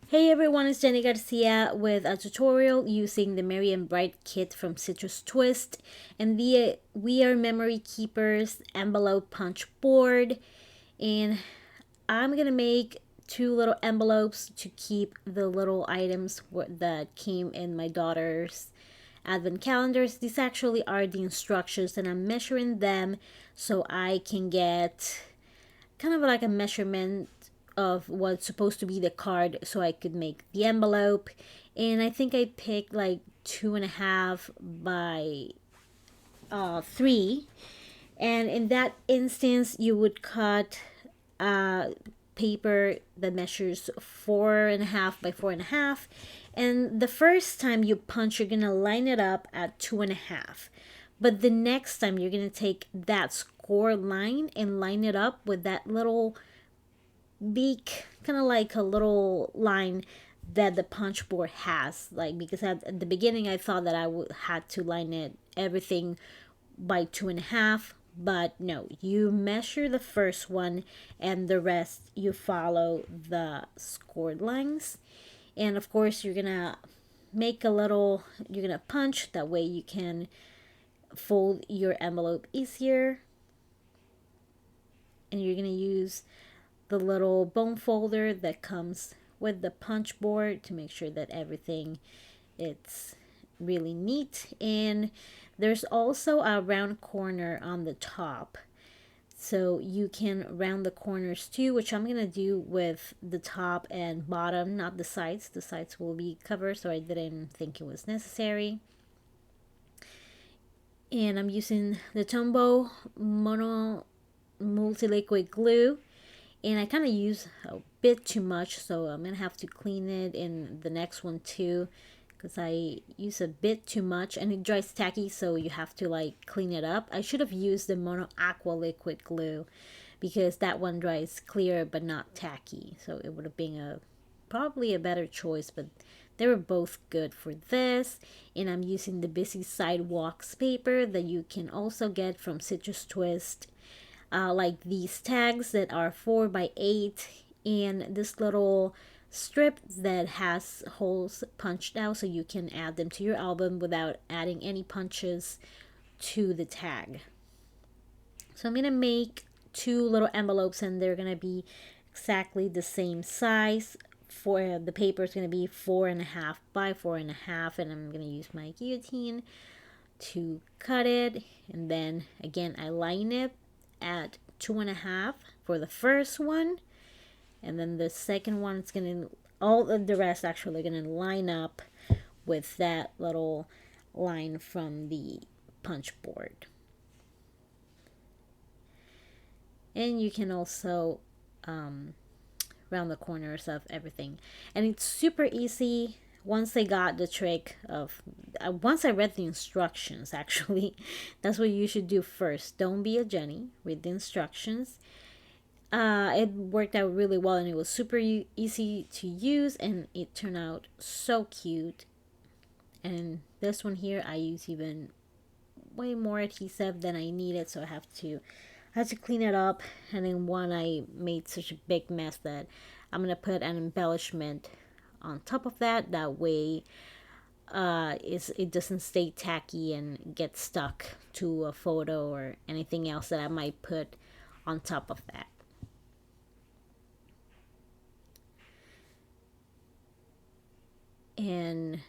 Hey everyone, it's Jenny Garcia with a tutorial using the Merry and Bright kit from Citrus Twist and the We Are Memory Keepers envelope punch board. And I'm gonna make two little envelopes to keep the little items that came in my daughter's advent calendars. These actually are the instructions, and I'm measuring them so I can get kind of like a measurement of what's supposed to be the card so I could make the envelope. And I think I picked like 2.5 by 3. And in that instance, you would cut paper that measures 4.5 by 4.5. And the first time you punch, you're gonna line it up at 2.5. But the next time, you're gonna take that score line and line it up with that little beak, kind of like a little line that the punch board has. Like, because at the beginning I thought that I would had to line it everything by 2.5, but no, you measure the first one and the rest you follow the scored lines. And of course you're gonna make a little, you're gonna punch, that way you can fold your envelope easier. And you're gonna use the little bone folder that comes with the punch board to make sure that everything it's really neat. And there's also a round corner on the top, so you can round the corners too, which I'm gonna do with the top and bottom, not the sides. The sides will be covered, so I didn't think it was necessary. And I'm using the Tombow Mono Multi-Liquid Glue, and I kind of use a bit too much, so I'm gonna have to clean it in the next one too, because I use a bit too much and it dries tacky, so you have to like clean it up. I should have used the Mono Aqua liquid glue because that one dries clear but not tacky, so it would have been a probably a better choice, but they were both good for this. And I'm using the Busy Sidewalks paper that you can also get from Citrus Twist, like these tags that are 4 by 8, and this little strip that has holes punched out so you can add them to your album without adding any punches to the tag. So I'm gonna make two little envelopes, and they're gonna be exactly the same size. For the paper is gonna be 4.5 by 4.5, and I'm gonna use my guillotine to cut it. And then again, I line it at 2.5 for the first one, and then the second one is gonna, all of the rest actually gonna line up with that little line from the punch board. And you can also round the corners of everything, and it's super easy once I got the trick of, once I read the instructions actually. That's what you should do first. Don't be a Jenny, read the instructions. It worked out really well, and it was super easy to use, and it turned out so cute. And this one here, I use even way more adhesive than I needed, so I had to clean it up. And in one, I made such a big mess that I'm gonna put an embellishment on top of that. That way, it doesn't stay tacky and get stuck to a photo or anything else that I might put on top of that. And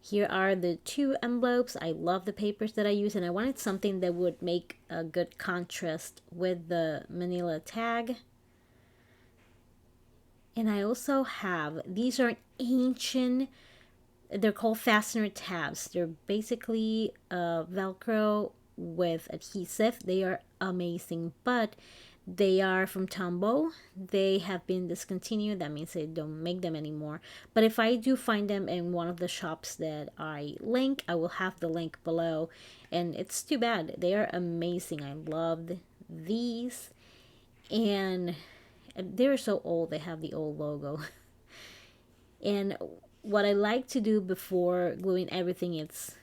here are the two envelopes. I love the papers that I use, and I wanted something that would make a good contrast with the manila tag. And I also have, these are ancient, they're called fastener tabs. They're basically Velcro with adhesive. They are amazing, but they are from Tombow. They have been discontinued. That means they don't make them anymore. But if I do find them in one of the shops that I link, I will have the link below. And it's too bad. They are amazing. I loved these. And they're so old. They have the old logo. And what I like to do before gluing everything is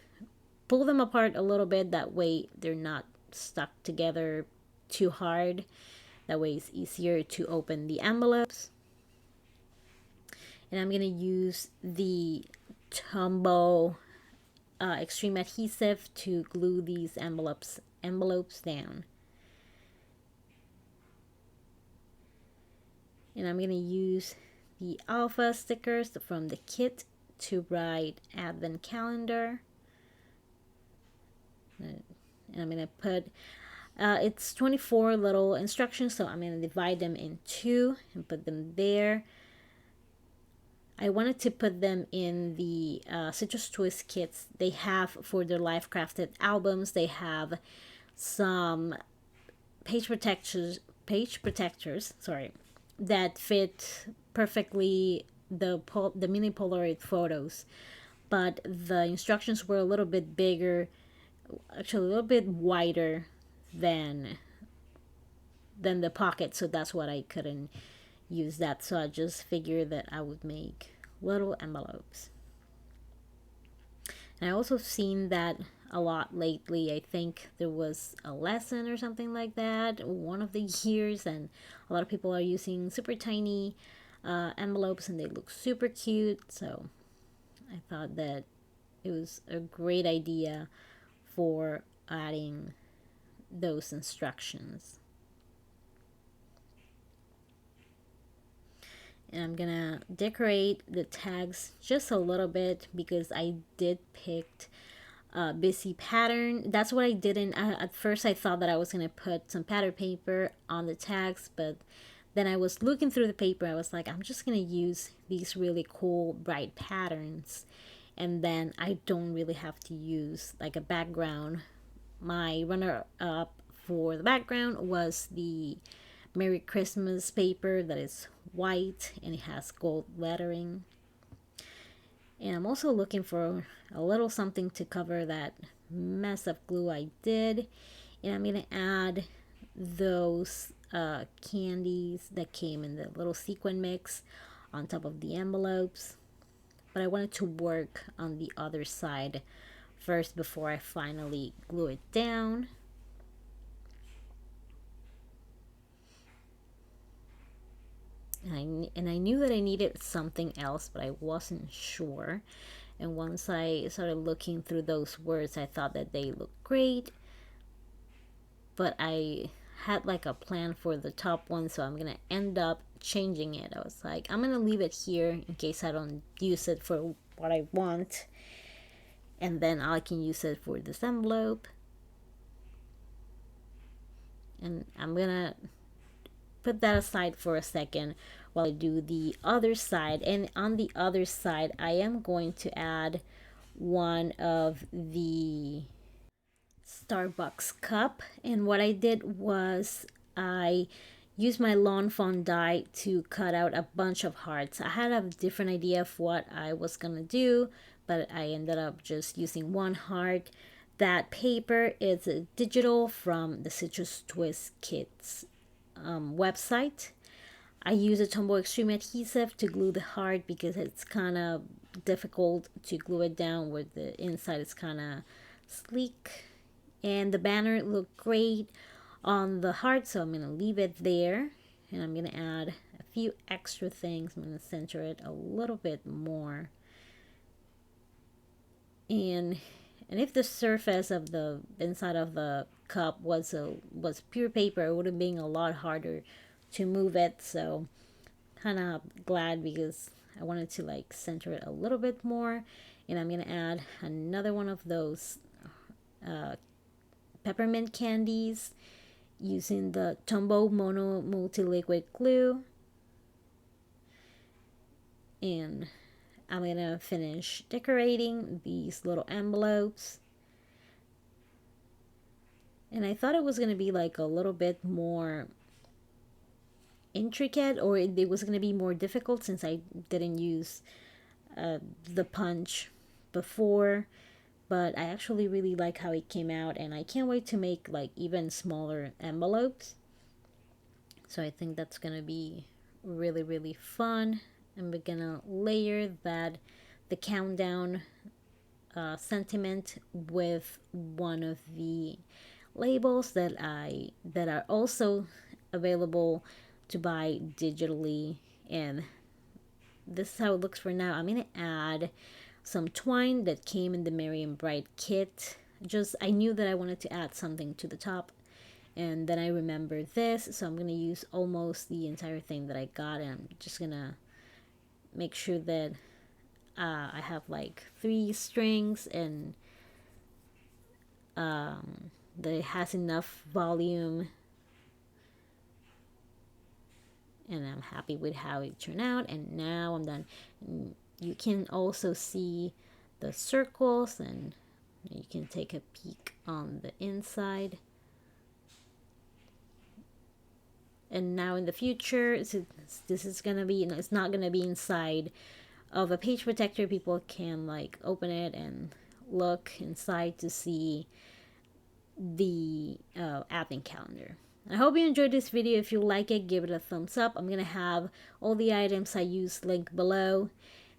pull them apart a little bit. That way they're not stuck together too hard. That way it's easier to open the envelopes. And I'm gonna use the Tombow extreme adhesive to glue these envelopes down. And I'm gonna use the alpha stickers from the kit to write advent calendar. And I'm gonna put it's 24 little instructions, so I'm gonna divide them in two and put them there. I wanted to put them in the Citrus Twist kits they have for their life crafted albums. They have some page protectors, sorry, that fit perfectly the mini Polaroid photos, but the instructions were a little bit bigger, actually a little bit wider than the pocket, so that's what I couldn't use that. So I just figured that I would make little envelopes. And I also seen that a lot lately. I think there was a lesson or something like that one of the years, and a lot of people are using super tiny envelopes and they look super cute. So I thought that it was a great idea for adding those instructions. And I'm gonna decorate the tags just a little bit because I did pick busy pattern. That's what I did in at first. I thought that I was gonna put some pattern paper on the tags, but then I was looking through the paper. I was like, I'm just gonna use these really cool bright patterns, and then I don't really have to use like a background. My runner up for the background was the Merry Christmas paper that is white and it has gold lettering. And I'm also looking for a little something to cover that mess of glue I did. And I'm going to add those candies that came in the little sequin mix on top of the envelopes. But I wanted to work on the other side first before I finally glue it down. And I knew that I needed something else, but I wasn't sure. And once I started looking through those words, I thought that they looked great, but I had like a plan for the top one, so I'm gonna end up changing it. I was like, I'm gonna leave it here in case I don't use it for what I want, and then I can use it for this envelope. And I'm gonna put that aside for a second while I do the other side. And on the other side, I am going to add one of the Starbucks cup. And what I did was I used my lawn fawn die to cut out a bunch of hearts. I had a different idea of what I was gonna do, but I ended up just using one heart. That paper is digital from the Citrus Twist Kits website. I use a Tombow Extreme Adhesive to glue the heart because it's kind of difficult to glue it down where the inside is kind of sleek. And the banner looked great on the heart, so I'm going to leave it there. And I'm going to add a few extra things. I'm going to center it a little bit more. And if the surface of the inside of the cup was pure paper, it would have been a lot harder to move it. So kind of glad because I wanted to like center it a little bit more. And I'm gonna add another one of those peppermint candies using the Tombow Mono Multi Liquid Glue. And I'm gonna finish decorating these little envelopes. And I thought it was gonna be like a little bit more intricate, or it was gonna be more difficult since I didn't use the punch before. But I actually really like how it came out, and I can't wait to make like even smaller envelopes. So I think that's gonna be really, really fun. And we're gonna layer the countdown sentiment with one of the labels that are also available to buy digitally, and this is how it looks for now. I'm gonna add some twine that came in the Merry and Bright kit. Just, I knew that I wanted to add something to the top, and then I remembered this, so I'm gonna use almost the entire thing that I got, and I'm just gonna make sure that I have like 3 strings, and that it has enough volume, and I'm happy with how it turned out. And now I'm done. You can also see the circles, and you can take a peek on the inside. And now in the future, this is gonna be, it's not gonna be inside of a page protector. People can like open it and look inside to see the advent calendar. I hope you enjoyed this video. If you like it, give it a thumbs up. I'm gonna have all the items I use linked below.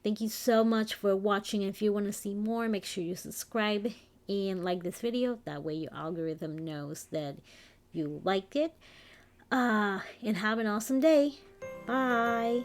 Thank you so much for watching. If you want to see more, make sure you subscribe and like this video. That way your algorithm knows that you liked it. And have an awesome day. Bye.